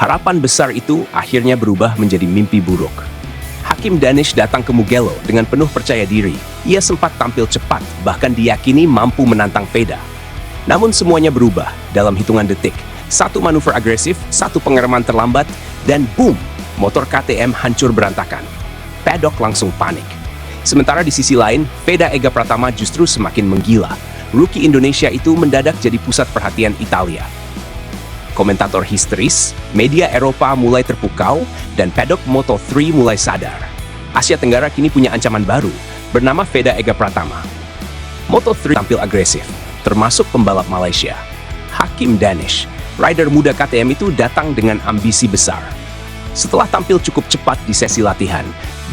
Harapan besar itu akhirnya berubah menjadi mimpi buruk. Hakim Danish datang ke Mugello dengan penuh percaya diri. Ia sempat tampil cepat, bahkan diyakini mampu menantang Veda. Namun semuanya berubah dalam hitungan detik. Satu manuver agresif, satu pengereman terlambat, dan boom, motor KTM hancur berantakan. Paddock langsung panik. Sementara di sisi lain, Veda Ega Pratama justru semakin menggila. Rookie Indonesia itu mendadak jadi pusat perhatian Italia. Komentator histeris, media Eropa mulai terpukau, dan Paddock Moto3 mulai sadar. Asia Tenggara kini punya ancaman baru, bernama Veda Ega Pratama. Moto3 tampil agresif, termasuk pembalap Malaysia. Hakim Danish, rider muda KTM itu datang dengan ambisi besar. Setelah tampil cukup cepat di sesi latihan,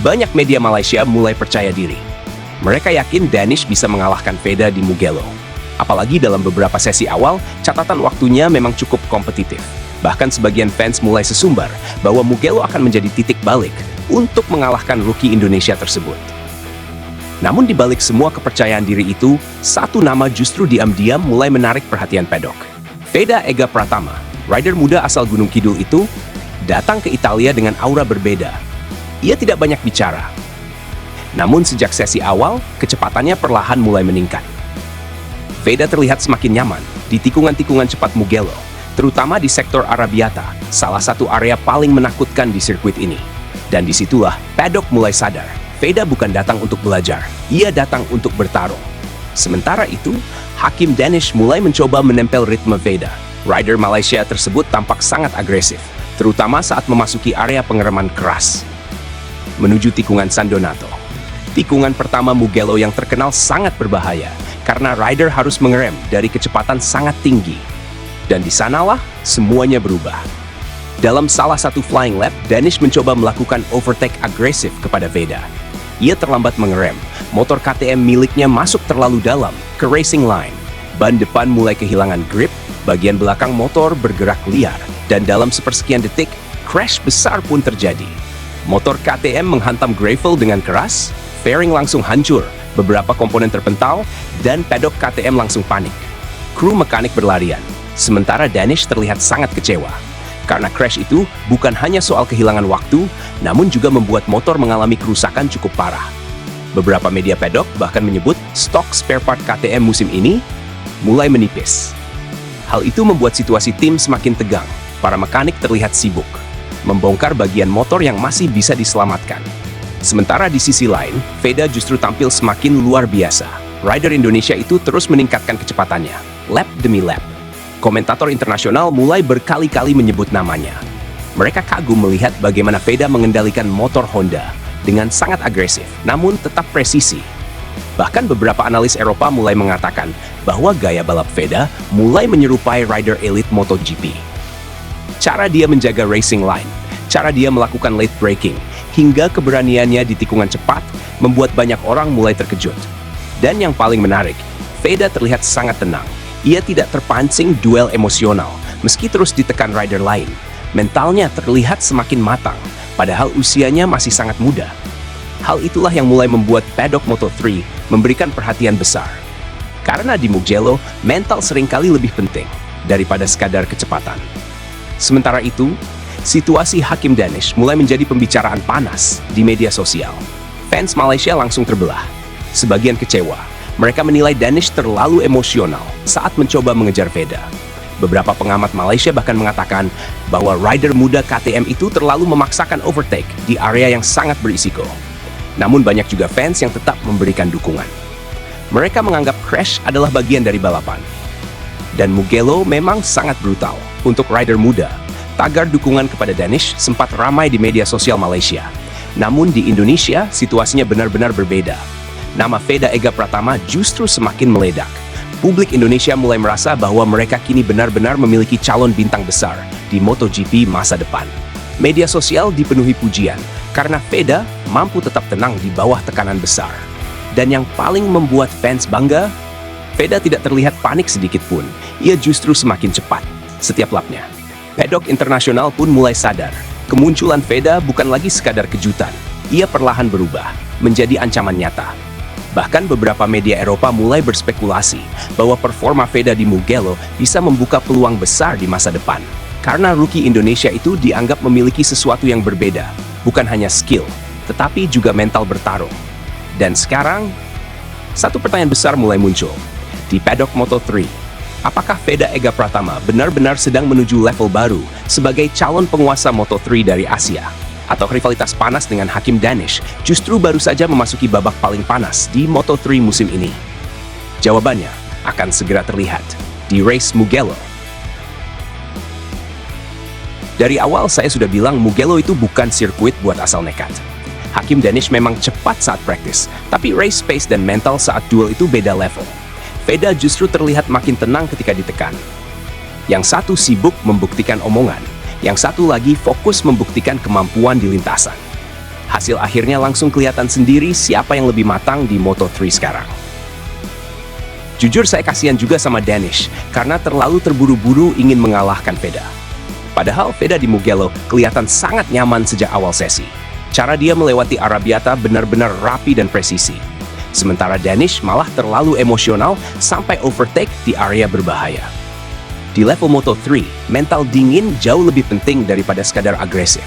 banyak media Malaysia mulai percaya diri. Mereka yakin Danish bisa mengalahkan Veda di Mugello. Apalagi dalam beberapa sesi awal, catatan waktunya memang cukup kompetitif. Bahkan sebagian fans mulai sesumbar bahwa Mugello akan menjadi titik balik untuk mengalahkan rookie Indonesia tersebut. Namun di balik semua kepercayaan diri itu, satu nama justru diam-diam mulai menarik perhatian Paddock. Veda Ega Pratama, rider muda asal Gunung Kidul itu, datang ke Italia dengan aura berbeda. Ia tidak banyak bicara. Namun sejak sesi awal, kecepatannya perlahan mulai meningkat. Veda terlihat semakin nyaman di tikungan-tikungan cepat Mugello, terutama di sektor Arabiata, salah satu area paling menakutkan di sirkuit ini. Dan disitulah Paddock mulai sadar, Veda bukan datang untuk belajar, ia datang untuk bertarung. Sementara itu, Hakim Danish mulai mencoba menempel ritme Veda. Rider Malaysia tersebut tampak sangat agresif, terutama saat memasuki area pengereman keras. Menuju tikungan San Donato. Tikungan pertama Mugello yang terkenal sangat berbahaya, karena rider harus mengerem dari kecepatan sangat tinggi. Dan di sanalah semuanya berubah. Dalam salah satu flying lap, Danish mencoba melakukan overtake agresif kepada Veda. Ia terlambat mengerem, motor KTM miliknya masuk terlalu dalam ke racing line. Ban depan mulai kehilangan grip, bagian belakang motor bergerak liar, dan dalam sepersekian detik, crash besar pun terjadi. Motor KTM menghantam gravel dengan keras, fairing langsung hancur, beberapa komponen terpental, dan Paddock KTM langsung panik. Kru mekanik berlarian, sementara Danish terlihat sangat kecewa. Karena crash itu bukan hanya soal kehilangan waktu, namun juga membuat motor mengalami kerusakan cukup parah. Beberapa media Paddock bahkan menyebut stok spare part KTM musim ini mulai menipis. Hal itu membuat situasi tim semakin tegang. Para mekanik terlihat sibuk membongkar bagian motor yang masih bisa diselamatkan. Sementara di sisi lain, Veda justru tampil semakin luar biasa. Rider Indonesia itu terus meningkatkan kecepatannya, lap demi lap. Komentator internasional mulai berkali-kali menyebut namanya. Mereka kagum melihat bagaimana Veda mengendalikan motor Honda dengan sangat agresif, namun tetap presisi. Bahkan beberapa analis Eropa mulai mengatakan bahwa gaya balap Veda mulai menyerupai rider elite MotoGP. Cara dia menjaga racing line, cara dia melakukan late braking, hingga keberaniannya di tikungan cepat membuat banyak orang mulai terkejut. Dan yang paling menarik, Veda terlihat sangat tenang. Ia tidak terpancing duel emosional, meski terus ditekan rider lain. Mentalnya terlihat semakin matang, padahal usianya masih sangat muda. Hal itulah yang mulai membuat Paddock Moto3 memberikan perhatian besar. Karena di Mugello, mental seringkali lebih penting daripada sekadar kecepatan. Sementara itu, situasi Hakim Danish mulai menjadi pembicaraan panas di media sosial. Fans Malaysia langsung terbelah. Sebagian kecewa, mereka menilai Danish terlalu emosional saat mencoba mengejar Veda. Beberapa pengamat Malaysia bahkan mengatakan bahwa rider muda KTM itu terlalu memaksakan overtake di area yang sangat berisiko. Namun banyak juga fans yang tetap memberikan dukungan. Mereka menganggap crash adalah bagian dari balapan. Dan Mugello memang sangat brutal untuk rider muda. Tagar dukungan kepada Danish sempat ramai di media sosial Malaysia. Namun di Indonesia, situasinya benar-benar berbeda. Nama Veda Ega Pratama justru semakin meledak. Publik Indonesia mulai merasa bahwa mereka kini benar-benar memiliki calon bintang besar di MotoGP masa depan. Media sosial dipenuhi pujian karena Veda mampu tetap tenang di bawah tekanan besar. Dan yang paling membuat fans bangga, Veda tidak terlihat panik sedikit pun. Ia justru semakin cepat setiap lapnya. Paddock internasional pun mulai sadar. Kemunculan Veda bukan lagi sekadar kejutan. Ia perlahan berubah menjadi ancaman nyata. Bahkan beberapa media Eropa mulai berspekulasi bahwa performa Veda di Mugello bisa membuka peluang besar di masa depan. Karena rookie Indonesia itu dianggap memiliki sesuatu yang berbeda, bukan hanya skill, tetapi juga mental bertarung. Dan sekarang, satu pertanyaan besar mulai muncul. Di paddock Moto3, apakah Veda Ega Pratama benar-benar sedang menuju level baru sebagai calon penguasa Moto3 dari Asia? Atau rivalitas panas dengan Hakim Danish justru baru saja memasuki babak paling panas di Moto3 musim ini? Jawabannya akan segera terlihat di race Mugello. Dari awal saya sudah bilang Mugello itu bukan sirkuit buat asal nekat. Hakim Danish memang cepat saat praktis, tapi race pace dan mental saat duel itu beda level. Veda justru terlihat makin tenang ketika ditekan. Yang satu sibuk membuktikan omongan, yang satu lagi fokus membuktikan kemampuan di lintasan. Hasil akhirnya langsung kelihatan sendiri siapa yang lebih matang di Moto3 sekarang. Jujur saya kasihan juga sama Danish, karena terlalu terburu-buru ingin mengalahkan Veda. Padahal Veda di Mugello kelihatan sangat nyaman sejak awal sesi. Cara dia melewati Arabiata benar-benar rapi dan presisi. Sementara Danish malah terlalu emosional sampai overtake di area berbahaya. Di level Moto3, mental dingin jauh lebih penting daripada sekadar agresif.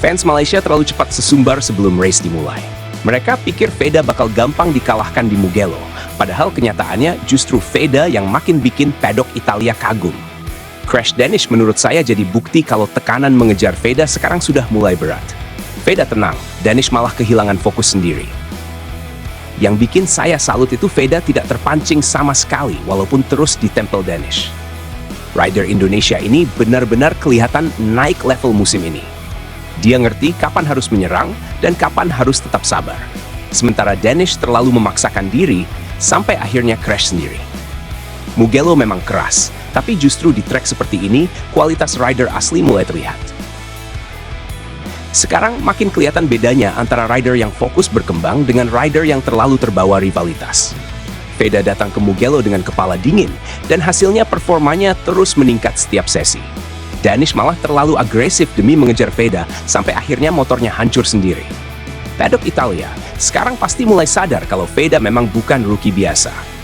Fans Malaysia terlalu cepat sesumbar sebelum race dimulai. Mereka pikir Veda bakal gampang dikalahkan di Mugello, padahal kenyataannya justru Veda yang makin bikin paddock Italia kagum. Crash Danish menurut saya jadi bukti kalau tekanan mengejar Veda sekarang sudah mulai berat. Veda tenang, Danish malah kehilangan fokus sendiri. Yang bikin saya salut itu Veda tidak terpancing sama sekali walaupun terus ditempel Danish. Rider Indonesia ini benar-benar kelihatan naik level musim ini. Dia ngerti kapan harus menyerang dan kapan harus tetap sabar. Sementara Danish terlalu memaksakan diri sampai akhirnya crash sendiri. Mugello memang keras, tapi justru di track seperti ini, kualitas rider asli mulai terlihat. Sekarang makin kelihatan bedanya antara rider yang fokus berkembang dengan rider yang terlalu terbawa rivalitas. Veda datang ke Mugello dengan kepala dingin, dan hasilnya performanya terus meningkat setiap sesi. Danish malah terlalu agresif demi mengejar Veda, sampai akhirnya motornya hancur sendiri. Paddock Italia sekarang pasti mulai sadar kalau Veda memang bukan rookie biasa.